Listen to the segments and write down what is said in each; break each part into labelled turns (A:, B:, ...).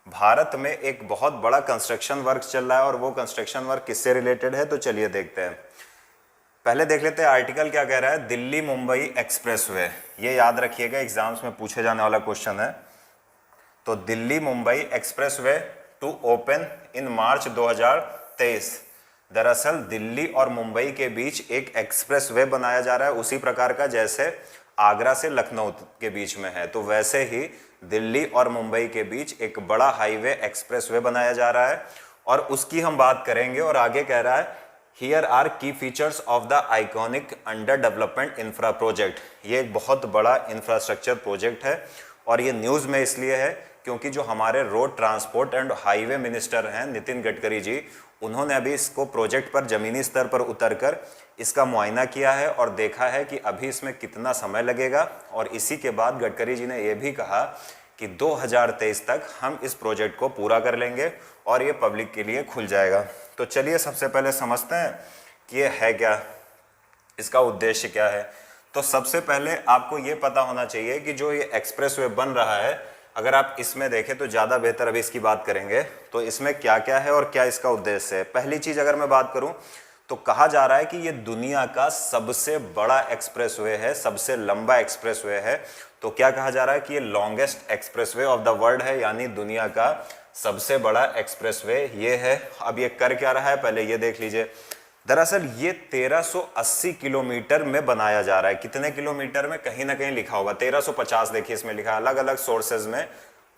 A: भारत में एक बहुत बड़ा कंस्ट्रक्शन वर्क चल रहा है और वो कंस्ट्रक्शन वर्क किससे रिलेटेड है, तो चलिए देखते हैं। पहले देख लेते हैं आर्टिकल क्या कह रहा है। दिल्ली मुंबई एक्सप्रेसवे, ये याद रखिएगा, एग्जाम्स में पूछे जाने वाला क्वेश्चन है। तो Delhi Mumbai expressway to open in March 2023। दरअसल दिल्ली और मुंबई के बीच एक एक्सप्रेसवे बनाया जा रहा है, उसी प्रकार का जैसे आगरा से लखनऊ के बीच में है, तो वैसे ही दिल्ली और मुंबई के बीच एक बड़ा हाईवे एक्सप्रेसवे बनाया जा रहा है और उसकी हम बात करेंगे। और आगे कह रहा है हियर आर की features of the iconic under development infra project. ये एक बहुत बड़ा इंफ्रास्ट्रक्चर प्रोजेक्ट है और ये न्यूज़ में इसलिए है क्योंकि जो हमारे road transport and highway minister हैं नितिन गडकरी जी, उन्होंने अभी इसको प्रोजेक्ट पर ज़मीनी स्तर पर उतरकर इसका मुआयना किया है और देखा है कि अभी इसमें कितना समय लगेगा। और इसी के बाद गडकरी जी ने यह भी कहा कि 2023 तक हम इस प्रोजेक्ट को पूरा कर लेंगे और ये पब्लिक के लिए खुल जाएगा। तो चलिए सबसे पहले समझते हैं कि ये है क्या, इसका उद्देश्य क्या है। तो सबसे पहले आपको ये पता होना चाहिए कि जो ये एक्सप्रेसवे बन रहा है, अगर आप इसमें देखें तो ज़्यादा बेहतर, अभी इसकी बात करेंगे तो इसमें क्या क्या है और क्या इसका उद्देश्य है। पहली चीज़ अगर मैं बात करूं तो कहा जा रहा है कि ये दुनिया का सबसे बड़ा एक्सप्रेसवे है, सबसे लंबा एक्सप्रेसवे है। तो क्या कहा जा रहा है कि ये longest expressway of the world है, यानी दुनिया का सबसे बड़ा एक्सप्रेसवे ये है। अब ये कर क्या रहा है पहले ये देख लीजिए। दरअसल ये 1380 किलोमीटर में बनाया जा रहा है। कितने किलोमीटर में, कहीं ना कहीं लिखा होगा 1350, देखिए इसमें लिखा है, अलग अलग सोर्सेज में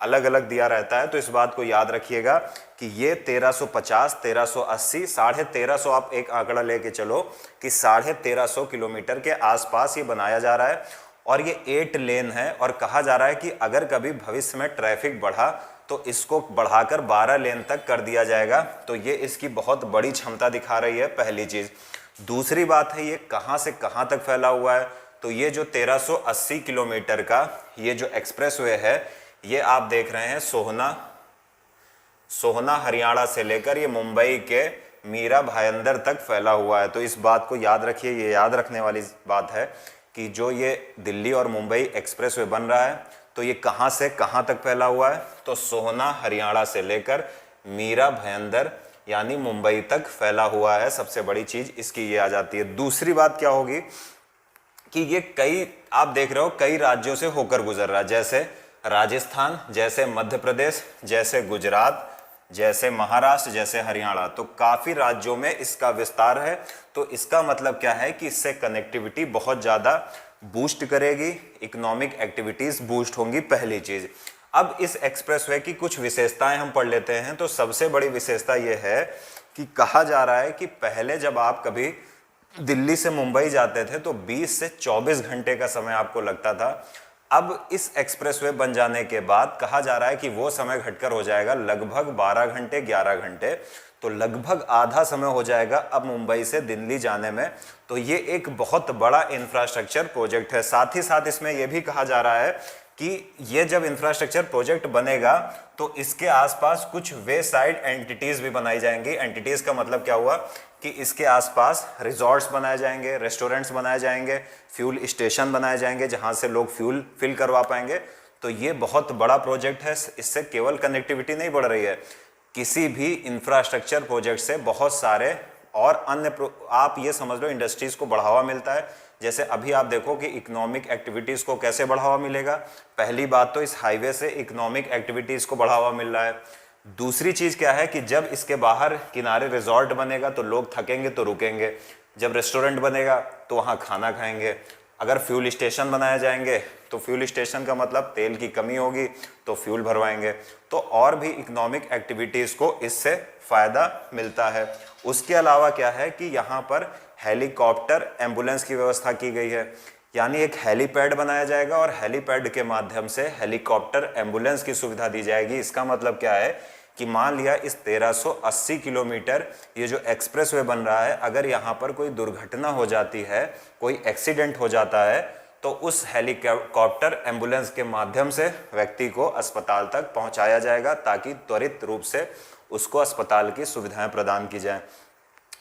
A: अलग अलग दिया रहता है, तो इस बात को याद रखिएगा कि ये 1350, 1380, 1350, आप एक आंकड़ा लेके चलो कि 1350 किलोमीटर के आसपास ये बनाया जा रहा है और ये 8 लेन है। और कहा जा रहा है कि अगर कभी भविष्य में ट्रैफिक बढ़ा तो इसको बढ़ाकर 12 लेन तक कर दिया जाएगा। तो ये इसकी बहुत बड़ी क्षमता दिखा रही है, पहली चीज़। दूसरी बात है ये कहाँ से कहाँ तक फैला हुआ है। तो ये जो 1380 किलोमीटर का ये जो एक्सप्रेसवे है, ये आप देख रहे हैं सोहना हरियाणा से लेकर ये मुंबई के मीरा भाईंदर तक फैला हुआ है। तो इस बात को याद रखिए, ये याद रखने वाली बात है कि जो ये दिल्ली और मुंबई एक्सप्रेसवे बन रहा है तो ये कहाँ से कहाँ तक फैला हुआ है। तो सोहना हरियाणा से लेकर मीरा भाईंदर यानी मुंबई तक फैला हुआ है। सबसे बड़ी चीज इसकी ये आ जाती है। दूसरी बात क्या होगी कि ये कई, आप देख रहे हो, कई राज्यों से होकर गुजर रहा है, जैसे राजस्थान, जैसे मध्य प्रदेश, जैसे गुजरात, जैसे महाराष्ट्र, जैसे हरियाणा। तो काफी राज्यों में इसका विस्तार है। तो इसका मतलब क्या है कि इससे कनेक्टिविटी बहुत ज्यादा बूस्ट करेगी, इकोनॉमिक एक्टिविटीज बूस्ट होंगी, पहली चीज। अब इस एक्सप्रेसवे की कुछ विशेषताएं हम पढ़ लेते हैं। तो सबसे बड़ी विशेषता यह है कि कहा जा रहा है कि पहले जब आप कभी दिल्ली से मुंबई जाते थे तो 20 से 24 घंटे का समय आपको लगता था। अब इस एक्सप्रेसवे बन जाने के बाद कहा जा रहा है कि वो समय घटकर हो जाएगा लगभग 12 घंटे, 11 घंटे। तो लगभग आधा समय हो जाएगा अब मुंबई से दिल्ली जाने में। तो ये एक बहुत बड़ा इंफ्रास्ट्रक्चर प्रोजेक्ट है। साथ ही साथ इसमें यह भी कहा जा रहा है कि ये जब इंफ्रास्ट्रक्चर प्रोजेक्ट बनेगा तो इसके आसपास कुछ वे साइड एंटिटीज भी बनाई जाएंगी। एंटिटीज का मतलब क्या हुआ कि इसके आसपास रिजॉर्ट्स बनाए जाएंगे, रेस्टोरेंट्स बनाए जाएंगे, फ्यूल स्टेशन बनाए जाएंगे जहां से लोग फ्यूल फिल करवा पाएंगे। तो ये बहुत बड़ा प्रोजेक्ट है। इससे केवल कनेक्टिविटी नहीं बढ़ रही है, किसी भी इंफ्रास्ट्रक्चर प्रोजेक्ट से बहुत सारे और अन्य आप ये समझ लो इंडस्ट्रीज को बढ़ावा मिलता है। जैसे अभी आप देखो कि इकोनॉमिक एक्टिविटीज़ को कैसे बढ़ावा मिलेगा। पहली बात तो इस हाईवे से इकोनॉमिक एक्टिविटीज़ को बढ़ावा मिल रहा है। दूसरी चीज़ क्या है कि जब इसके बाहर किनारे रिजॉर्ट बनेगा तो लोग थकेंगे तो रुकेंगे, जब रेस्टोरेंट बनेगा तो वहाँ खाना खाएंगे, अगर फ्यूल स्टेशन बनाए जाएंगे तो फ्यूल स्टेशन का मतलब तेल की कमी होगी तो फ्यूल भरवाएंगे। तो और भी इकोनॉमिक एक्टिविटीज़ को इससे फ़ायदा मिलता है। उसके अलावा क्या है कि यहाँ पर हेलीकॉप्टर एम्बुलेंस की व्यवस्था की गई है, यानी एक हेलीपैड बनाया जाएगा और हेलीपैड के माध्यम से हेलीकॉप्टर एम्बुलेंस की सुविधा दी जाएगी। इसका मतलब क्या है कि मान लिया इस 1380 किलोमीटर ये जो एक्सप्रेसवे बन रहा है, अगर यहाँ पर कोई दुर्घटना हो जाती है, कोई एक्सीडेंट हो जाता है, तो उस हेलीकॉप्टर एम्बुलेंस के माध्यम से व्यक्ति को अस्पताल तक पहुँचाया जाएगा ताकि त्वरित रूप से उसको अस्पताल की सुविधाएं प्रदान की जाएं।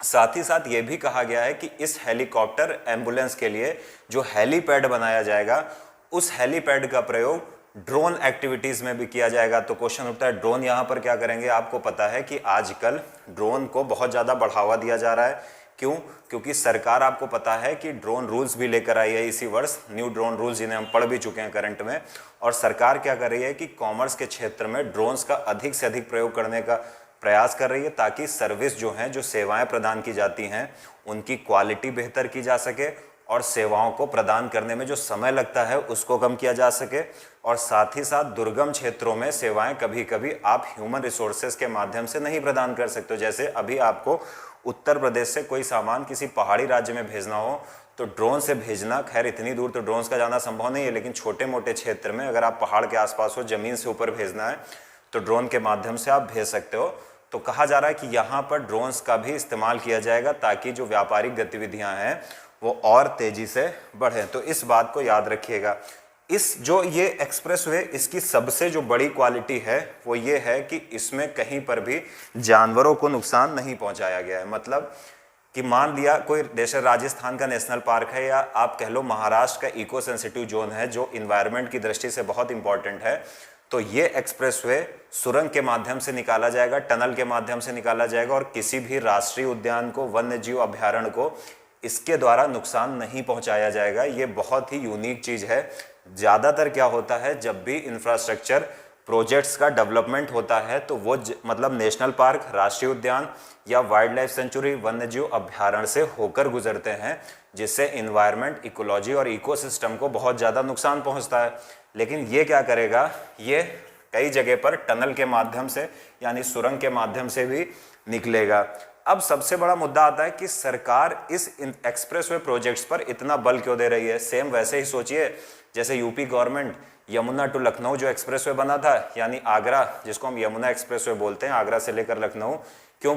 A: साथ ही साथ ये भी कहा गया है कि इस हेलीकॉप्टर एम्बुलेंस के लिए जो हेलीपैड बनाया जाएगा, उस हेलीपैड का प्रयोग ड्रोन एक्टिविटीज़ में भी किया जाएगा। तो क्वेश्चन उठता है ड्रोन यहाँ पर क्या करेंगे। आपको पता है कि आजकल ड्रोन को बहुत ज़्यादा बढ़ावा दिया जा रहा है। क्यों? क्योंकि सरकार, आपको पता है कि ड्रोन रूल्स भी लेकर आई है इसी वर्ष, न्यू ड्रोन रूल्स, जिन्हें हम पढ़ भी चुके हैं करंट में। और सरकार क्या कर रही है कि कॉमर्स के क्षेत्र में ड्रोन्स का अधिक से अधिक प्रयोग करने का प्रयास कर रही है, ताकि सर्विस जो हैं, जो सेवाएं प्रदान की जाती हैं, उनकी क्वालिटी बेहतर की जा सके और सेवाओं को प्रदान करने में जो समय लगता है उसको कम किया जा सके। और साथ ही साथ दुर्गम क्षेत्रों में सेवाएं कभी कभी आप ह्यूमन रिसोर्सेज के माध्यम से नहीं प्रदान कर सकते हो। जैसे अभी आपको उत्तर प्रदेश से कोई सामान किसी पहाड़ी राज्य में भेजना हो तो ड्रोन से भेजना, खैर इतनी दूर तो ड्रोन का जाना संभव नहीं है, लेकिन छोटे मोटे क्षेत्र में अगर आप पहाड़ के आसपास हो, ज़मीन से ऊपर भेजना है, तो ड्रोन के माध्यम से आप भेज सकते हो। तो कहा जा रहा है कि यहाँ पर ड्रोन्स का भी इस्तेमाल किया जाएगा, ताकि जो व्यापारिक गतिविधियाँ हैं वो और तेज़ी से बढ़ें। तो इस बात को याद रखिएगा। इस जो ये एक्सप्रेसवे, इसकी सबसे जो बड़ी क्वालिटी है वो ये है कि इसमें कहीं पर भी जानवरों को नुकसान नहीं पहुंचाया गया है। मतलब कि मान लिया कोई जैसे राजस्थान का नेशनल पार्क है, या आप कह लो महाराष्ट्र का इको सेंसिटिव जोन है, जो इन्वायरमेंट की दृष्टि से बहुत इंपॉर्टेंट है, तो ये एक्सप्रेसवे सुरंग के माध्यम से निकाला जाएगा, टनल के माध्यम से निकाला जाएगा, और किसी भी राष्ट्रीय उद्यान को, वन्य जीव अभ्यारण्य को इसके द्वारा नुकसान नहीं पहुंचाया जाएगा। ये बहुत ही यूनिक चीज़ है। ज़्यादातर क्या होता है, जब भी इंफ्रास्ट्रक्चर प्रोजेक्ट्स का डेवलपमेंट होता है तो वो मतलब नेशनल पार्क, राष्ट्रीय उद्यान या वाइल्ड लाइफ सेंचुरी, वन्यजीव अभ्यारण्य से होकर गुजरते हैं, जिससे इन्वायरमेंट, इकोलॉजी और इकोसिस्टम को बहुत ज़्यादा नुकसान पहुंचता है। लेकिन ये क्या करेगा, ये कई जगह पर टनल के माध्यम से यानी सुरंग के माध्यम से भी निकलेगा। अब सबसे बड़ा मुद्दा आता है कि सरकार इस एक्सप्रेसवे प्रोजेक्ट्स पर इतना बल क्यों दे रही है। सेम वैसे ही सोचिए जैसे UP government Yamuna to Lucknow जो एक्सप्रेसवे बना था, यानी आगरा, जिसको हम यमुना एक्सप्रेसवे बोलते हैं, आगरा से लेकर लखनऊ, क्यों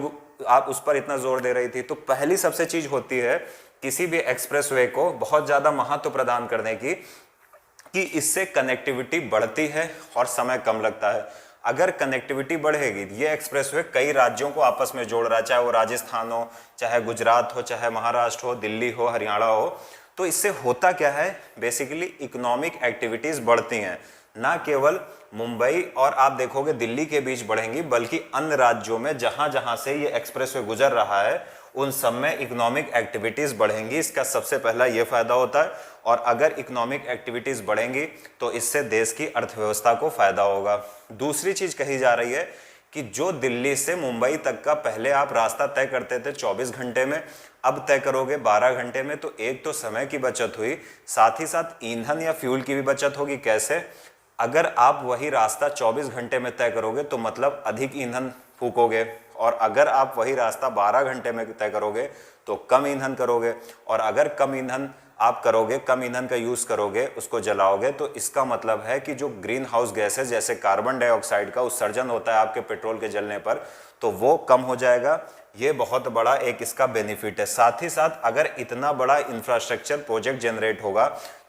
A: आप उस पर इतना जोर दे रही थी। तो पहली सबसे चीज होती है किसी भी एक्सप्रेसवे को बहुत ज्यादा महत्व प्रदान करने की, कि इससे कनेक्टिविटी बढ़ती है और समय कम लगता है। अगर कनेक्टिविटी बढ़ेगी, ये एक्सप्रेसवे कई राज्यों को आपस में जोड़ रहा है, चाहे वो राजस्थान हो, चाहे गुजरात हो, चाहे महाराष्ट्र हो, दिल्ली हो, हरियाणा हो, तो इससे होता क्या है, बेसिकली इकोनॉमिक एक्टिविटीज बढ़ती हैं। ना केवल मुंबई और आप देखोगे दिल्ली के बीच बढ़ेंगी, बल्कि अन्य राज्यों में जहां जहां से ये एक्सप्रेसवे गुजर रहा है उन सब में इकोनॉमिक एक्टिविटीज बढ़ेंगी। इसका सबसे पहला ये फायदा होता है। और अगर इकोनॉमिक एक्टिविटीज बढ़ेंगी तो इससे देश की अर्थव्यवस्था को फायदा होगा। दूसरी चीज कही जा रही है कि जो दिल्ली से मुंबई तक का पहले आप रास्ता तय करते थे 24 घंटे में, अब तय करोगे 12 घंटे में। तो एक तो समय की बचत हुई, साथ ही साथ ईंधन या फ्यूल की भी बचत होगी। कैसे? अगर आप वही रास्ता 24 घंटे में तय करोगे तो मतलब अधिक ईंधन फूकोगे, और अगर आप वही रास्ता 12 घंटे में तय करोगे तो कम ईंधन करोगे। और अगर कम ईंधन आप करोगे, कम ईंधन का यूज करोगे, उसको जलाओगे, तो इसका मतलब है कि जो ग्रीन हाउस गैसेज जैसे कार्बन डाइऑक्साइड का उत्सर्जन होता है आपके पेट्रोल के जलने पर, तो वो कम हो जाएगा। ये बहुत बड़ा एक इसका बेनिफिट है। साथ ही साथ अगर इतना बड़ा इंफ्रास्ट्रक्चर प्रोजेक्ट जनरेट होगा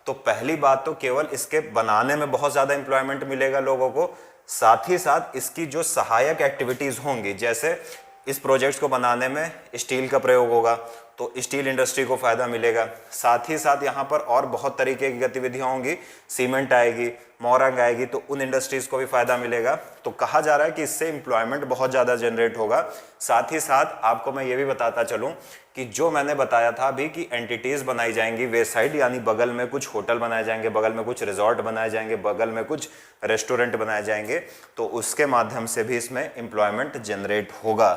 A: तो पहली बात तो केवल इसके बनाने में बहुत ज़्यादा एम्प्लॉयमेंट मिलेगा लोगों को, साथ ही साथ इसकी जो सहायक एक्टिविटीज़ होंगी, जैसे इस प्रोजेक्ट्स को बनाने में स्टील का प्रयोग होगा तो स्टील इंडस्ट्री को फ़ायदा मिलेगा। साथ ही साथ यहाँ पर और बहुत तरीके की गतिविधियाँ होंगी, सीमेंट आएगी, मोरंग आएगी, तो उन इंडस्ट्रीज़ को भी फ़ायदा मिलेगा। तो कहा जा रहा है कि इससे एम्प्लॉयमेंट बहुत ज़्यादा जनरेट होगा। साथ ही साथ आपको मैं ये भी बताता चलूँ कि जो मैंने बताया था अभी कि एंटिटीज़ बनाई जाएंगी वे साइड, यानी बगल में कुछ होटल बनाए जाएंगे, बगल में कुछ रिजॉर्ट बनाए जाएंगे, बगल में कुछ रेस्टोरेंट बनाए जाएंगे, तो उसके माध्यम से भी इसमें एम्प्लॉयमेंट जनरेट होगा।